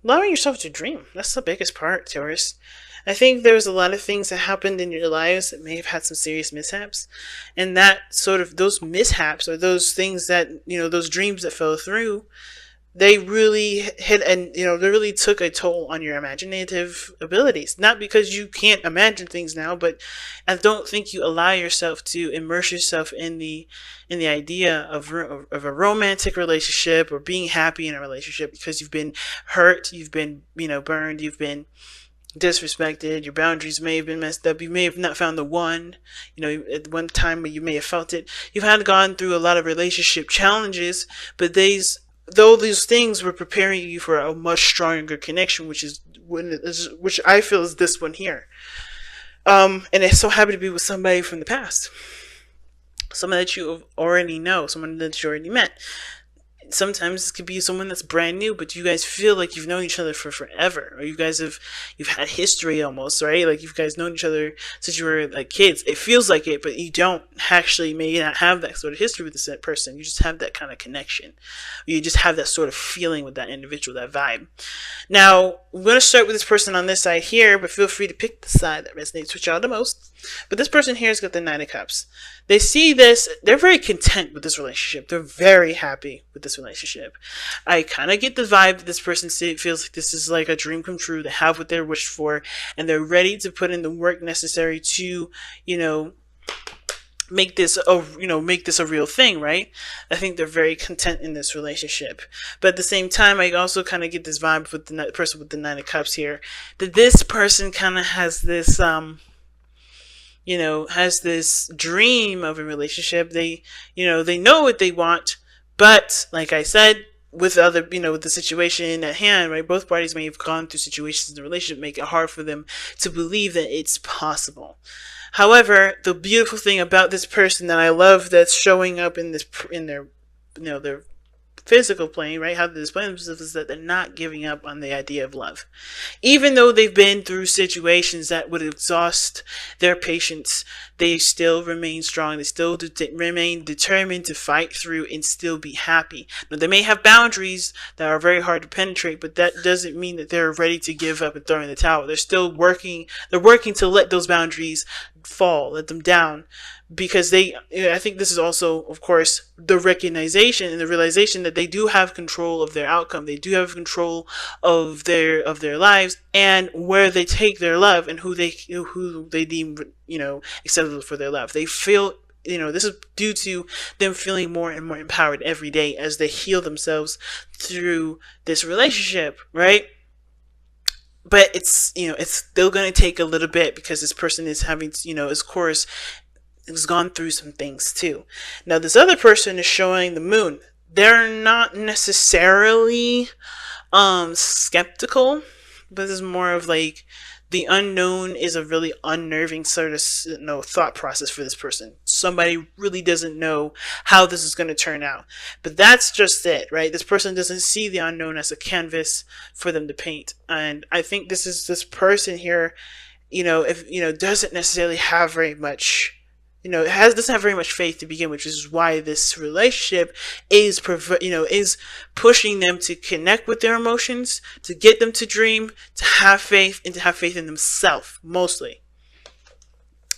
allowing yourself to dream. That's the biggest part, Taurus. I think there's a lot of things that happened in your lives that may have had some serious mishaps. And that sort of those mishaps or those things that, those dreams that fell through, they really hit and, they really took a toll on your imaginative abilities. Not because you can't imagine things now, but I don't think you allow yourself to immerse yourself in the idea of a romantic relationship or being happy in a relationship because you've been hurt, you've been, burned, you've been disrespected, your boundaries may have been messed up, you may have not found the one, at one time where you may have felt it. You've had gone through a lot of relationship challenges, but though these things were preparing you for a much stronger connection, which I feel is this one here. And it's so happy to be with somebody from the past, someone that you already know, someone that you already met. Sometimes it could be someone that's brand new, but you guys feel like you've known each other for forever, or you've had history almost, right? Like you guys known each other since you were like kids. It feels like it, but you don't actually maybe not have that sort of history with this person. You just have that kind of connection. You just have that sort of feeling with that individual, that vibe. Now, I'm going to start with this person on this side here, but feel free to pick the side that resonates with y'all the most. But this person here has got the Nine of Cups. They see this, they're very content with this relationship. They're very happy with this relationship. I kind of get the vibe that this person feels like this is like a dream come true. They have what they're wished for, and they're ready to put in the work necessary to, make this a real thing, right? I think they're very content in this relationship. But at the same time, I also kind of get this vibe with the person with the Nine of Cups here, that this person kind of has this, has this dream of a relationship. They know what they want, but like I said, with with the situation at hand, right? Both parties may have gone through situations in the relationship, make it hard for them to believe that it's possible. However, the beautiful thing about this person that I love that's showing up in their physical plane, right? How they display themselves is that they're not giving up on the idea of love. Even though they've been through situations that would exhaust their patience, they still remain strong. They still remain determined to fight through and still be happy. Now, they may have boundaries that are very hard to penetrate, but that doesn't mean that they're ready to give up and throw in the towel. They're still working. They're working to let those boundaries fall, let them down. Because I think this is also, of course, the recognition and the realization that they do have control of their outcome. They do have control of their lives and where they take their love and who they deem, acceptable for their love. They feel, this is due to them feeling more and more empowered every day as they heal themselves through this relationship, right? But it's still going to take a little bit because this person is having, of course, has gone through some things too. Now, this other person is showing the moon. They're not necessarily skeptical, but this is more of like the unknown is a really unnerving sort of thought process for this person. Somebody really doesn't know how this is going to turn out. But that's just it, right? This person doesn't see the unknown as a canvas for them to paint. And I think this person here, doesn't necessarily have very much, doesn't have very much faith to begin with, which is why this relationship is pushing them to connect with their emotions, to get them to dream, to have faith, and to have faith in themselves, mostly.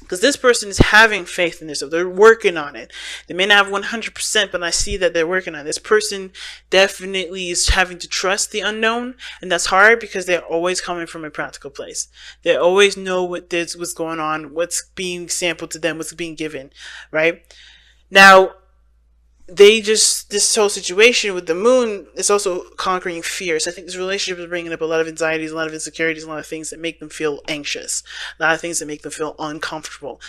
Because this person is having faith in themselves. They're working on it. They may not have 100%, but I see that they're working on it. This person definitely is having to trust the unknown, and that's hard because they're always coming from a practical place. They always know what's going on, what's being sampled to them, what's being given, right? Now, this whole situation with the moon is also conquering fears. I think this relationship is bringing up a lot of anxieties, a lot of insecurities, a lot of things that make them feel anxious, a lot of things that make them feel uncomfortable.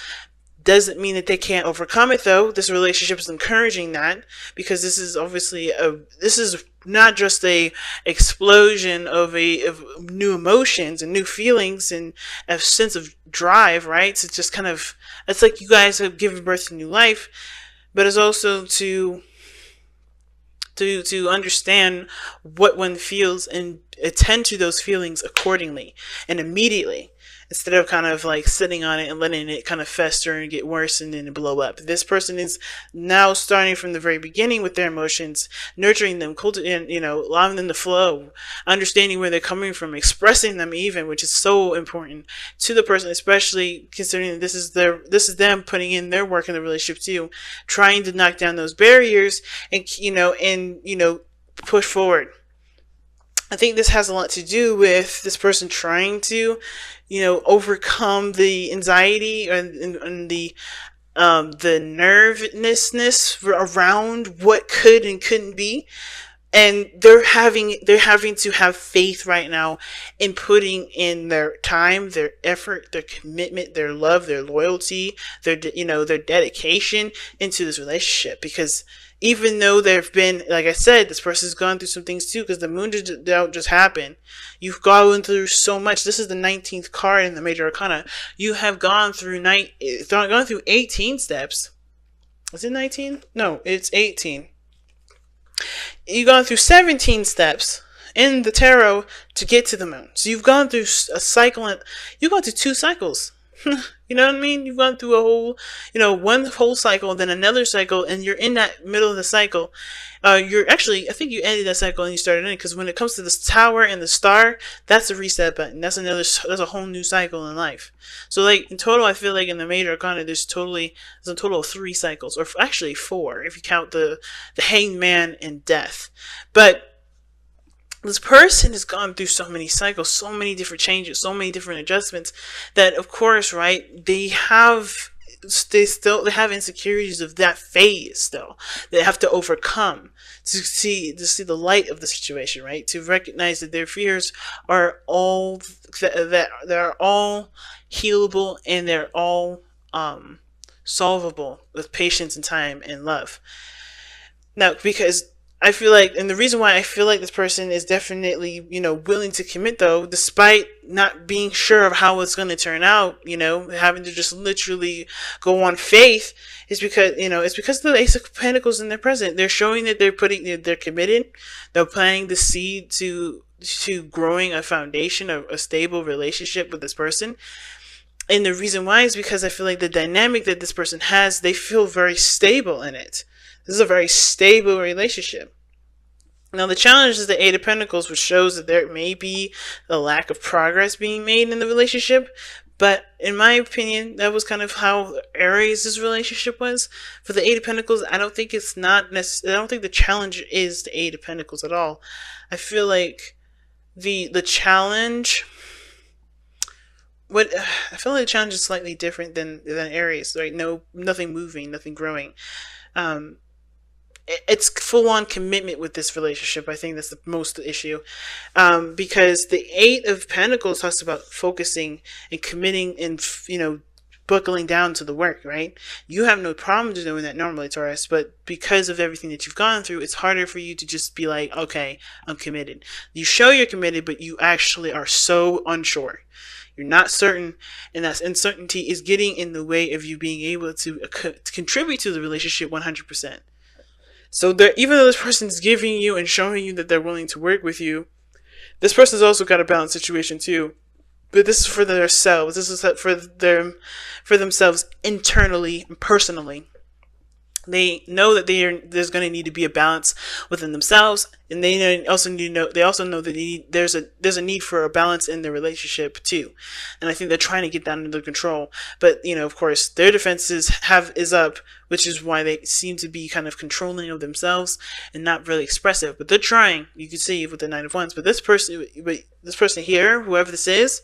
Doesn't mean that they can't overcome it, though. This relationship is encouraging that, because this is obviously this is not just a explosion of new emotions and new feelings and a sense of drive, right? So it's just it's like you guys have given birth to new life. But it's also to understand what one feels and attend to those feelings accordingly and immediately. instead of kind of like sitting on it and letting it kind of fester and get worse and then blow up. This person is now starting from the very beginning with their emotions, nurturing them, cultivating, allowing them to flow, understanding where they're coming from, expressing them even, which is so important to the person, especially considering that this is them putting in their work in the relationship too, trying to knock down those barriers and push forward. I think this has a lot to do with this person trying to, overcome the anxiety and the nervousness around what could and couldn't be. And they're having to have faith right now in putting in their time, their effort, their commitment, their love, their loyalty, their dedication into this relationship. Because even though there've been, like I said, this person's gone through some things too, because the moon don't just happen. You've gone through so much. This is the 19th card in the major arcana. You have gone through 18 steps. Is it 19? No, it's 18. You've gone through 17 steps in the tarot to get to the moon. So you've gone through a cycle, and you've gone through 2 cycles. You know what I mean? You've gone through a whole, one whole cycle, then another cycle, and you're in that middle of the cycle. I think you ended that cycle and you started in it, because when it comes to this tower and the star, that's a reset button. That's a whole new cycle in life. So like in total, I feel like in the major arcana, there's a total of 3 cycles, or actually 4 if you count the hanged man and death. But this person has gone through so many cycles, so many different changes, so many different adjustments, that of course, right, they have insecurities of that phase still. They have to overcome to see the light of the situation, right? To recognize that their fears are all that they're all healable, and they're all solvable with patience and time and love. Now, because I feel like, and the reason why I feel like this person is definitely, willing to commit, though, despite not being sure of how it's going to turn out, having to just literally go on faith, is because, it's because the Ace of Pentacles in their present. They're showing that they're committed. They're planting the seed to growing a foundation of a stable relationship with this person. And the reason why is because I feel like the dynamic that this person has, they feel very stable in it. This is a very stable relationship. Now, the challenge is the Eight of Pentacles, which shows that there may be a lack of progress being made in the relationship. But in my opinion, that was kind of how Aries' relationship was. For the Eight of Pentacles, I don't think the challenge is the Eight of Pentacles at all. I feel like the challenge is slightly different than Aries, right? Nothing moving, nothing growing. It's full-on commitment with this relationship. I think that's the most issue, because the Eight of Pentacles talks about focusing and committing and buckling down to the work, right? You have no problem doing that normally, Taurus, but because of everything that you've gone through, it's harder for you to just be like, okay, I'm committed. You show you're committed, but you actually are so unsure. You're not certain, and that uncertainty is getting in the way of you being able to contribute to the relationship 100%. So even though this person is giving you and showing you that they're willing to work with you, this person's also got a balanced situation too. But this is for themselves. This is for themselves internally and personally. They know that there's going to need to be a balance within themselves, and they also know that there's a need for a balance in their relationship too. And I think they're trying to get that under control. But of course, their defenses is up, which is why they seem to be kind of controlling of themselves and not really expressive. But they're trying. You can see with the Nine of Wands. But this person here, whoever this is,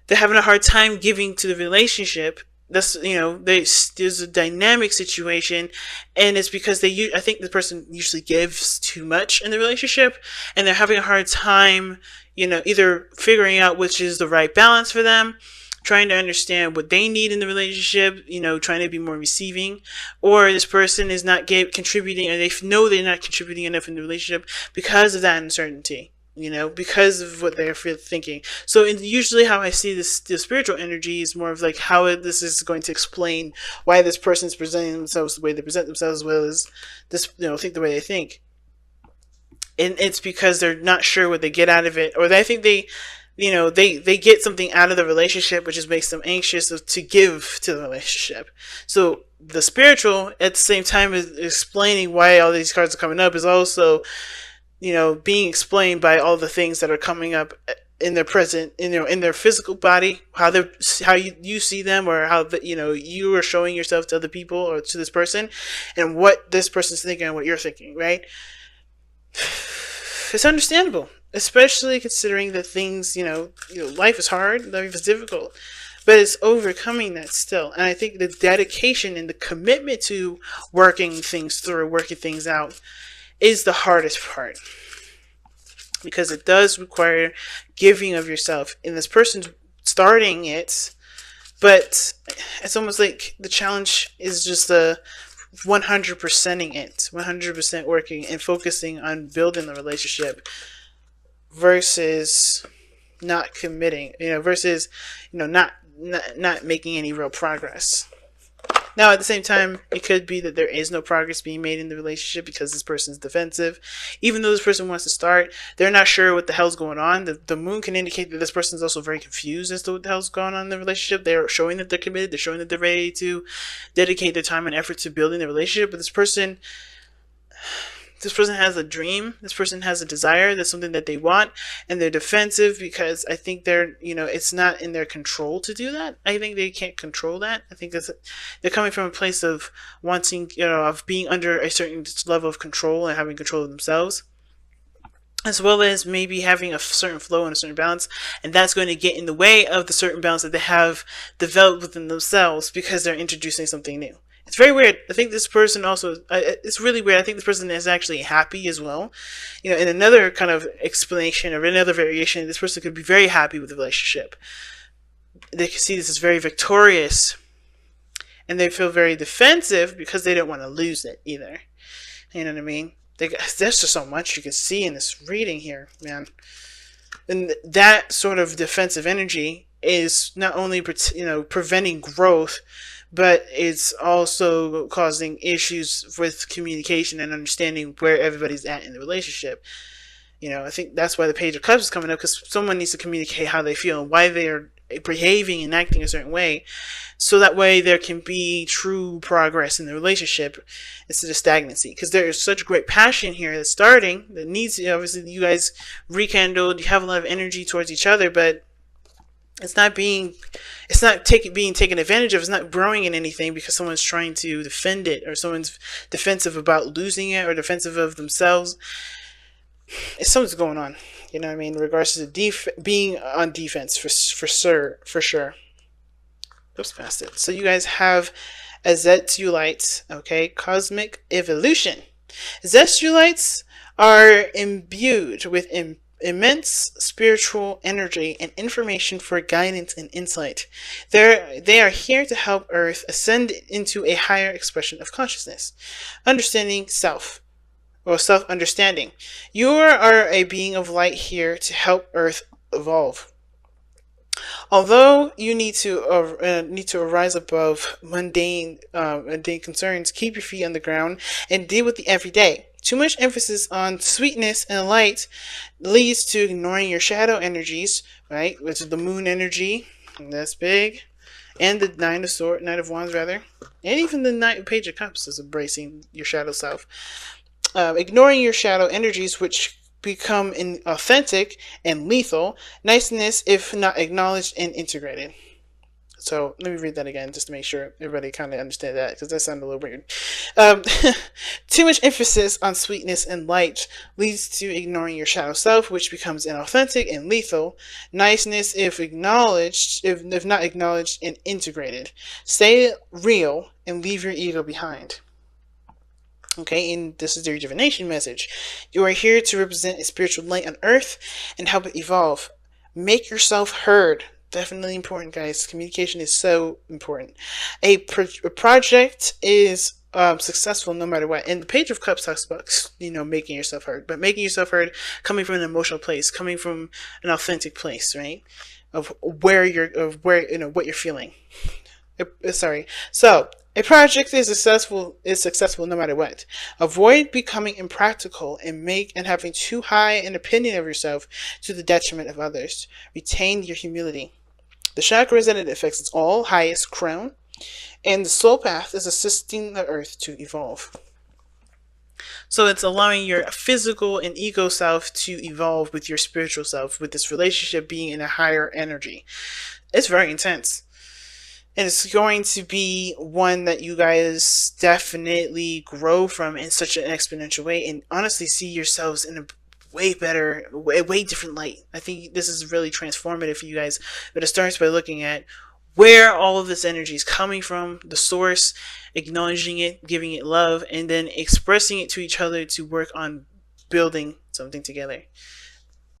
they're having a hard time giving to the relationship. There's a dynamic situation, and it's because I think the person usually gives too much in the relationship, and they're having a hard time, either figuring out which is the right balance for them, trying to understand what they need in the relationship, trying to be more receiving, or this person is not contributing, and they know they're not contributing enough in the relationship because of that uncertainty. Because of what they're thinking. So usually how I see the spiritual energy is more of like how this is going to explain why this person is presenting themselves the way they present themselves, as well as this, think the way they think. And it's because they're not sure what they get out of it, or I think they get something out of the relationship, which just makes them anxious to give to the relationship. So the spiritual, at the same time as explaining why all these cards are coming up, is also, being explained by all the things that are coming up in their present, in their physical body, how you see them, or how you are showing yourself to other people or to this person, and what this person's thinking and what you're thinking, right? It's understandable, especially considering that things, life is hard, life is difficult, but it's overcoming that still. And I think the dedication and the commitment to working things through, working things out, is the hardest part, because it does require giving of yourself. And this person's starting it, but it's almost like the challenge is just the 100%ing it, 100% working and focusing on building the relationship versus not committing, versus, not making any real progress. Now, at the same time, it could be that there is no progress being made in the relationship because this person's defensive. Even though this person wants to start, they're not sure what the hell's going on. The moon can indicate that this person is also very confused as to what the hell's going on in the relationship. They're showing that they're committed. They're showing that they're ready to dedicate their time and effort to building the relationship. But this person has a dream. This person has a desire. There's something that they want, and they're defensive because I think it's not in their control to do that. I think they can't control that. I think they're coming from a place of wanting, of being under a certain level of control and having control of themselves, as well as maybe having a certain flow and a certain balance, and that's going to get in the way of the certain balance that they have developed within themselves because they're introducing something new. It's very weird. I think this person also, it's really weird. I think this person is actually happy as well. In another kind of explanation or another variation, this person could be very happy with the relationship. They can see this as very victorious, and they feel very defensive because they don't want to lose it either. You know what I mean? There's just so much you can see in this reading here, man. And that sort of defensive energy is not only, preventing growth, but it's also causing issues with communication and understanding where everybody's at in the relationship. I think that's why the Page of Cups is coming up, because someone needs to communicate how they feel and why they are behaving and acting a certain way, so that way there can be true progress in the relationship instead of stagnancy. Because there is such great passion here that's starting, that needs, obviously you guys rekindled, you have a lot of energy towards each other, but it's not being taken advantage of. It's not growing in anything because someone's trying to defend it, or someone's defensive about losing it, or defensive of themselves. It's something's going on, in regards to being on defense for sure. Oops, past it. So you guys have Azetulites, okay, cosmic evolution. Azetulites are imbued with immense spiritual energy and information for guidance and insight. They are here to help Earth ascend into a higher expression of consciousness, understanding self, or self-understanding. You are a being of light here to help Earth evolve. Although you need to arise above mundane concerns, keep your feet on the ground and deal with the everyday. Too much emphasis on sweetness and light leads to ignoring your shadow energies, right? Which is the moon energy, and that's big, and the Nine of Wands rather, and even the Page of Cups is embracing your shadow self. Ignoring your shadow energies, which become inauthentic and lethal. Niceness, if not acknowledged and integrated. So let me read that again just to make sure everybody kind of understands that, because that sounded a little weird. Too much emphasis on sweetness and light leads to ignoring your shadow self, which becomes inauthentic and lethal. Niceness, if not acknowledged and integrated. Stay real and leave your ego behind. Okay, and this is the divination message. You are here to represent a spiritual light on earth and help it evolve. Make yourself heard. Definitely important, guys. Communication is so important. A project is successful no matter what. And the Page of Cups talks about, making yourself heard. But making yourself heard coming from an emotional place, coming from an authentic place, right? Of what you're feeling. Sorry. So, A project is successful no matter what. Avoid becoming impractical and having too high an opinion of yourself to the detriment of others. Retain your humility. The chakra is at it affects its all highest crown, and the soul path is assisting the earth to evolve. So it's allowing your physical and ego self to evolve with your spiritual self, with this relationship being in a higher energy. It's very intense. And it's going to be one that you guys definitely grow from in such an exponential way, and honestly see yourselves in a way better, way different light. I think this is really transformative for you guys. But it starts by looking at where all of this energy is coming from, the source, acknowledging it, giving it love, and then expressing it to each other to work on building something together.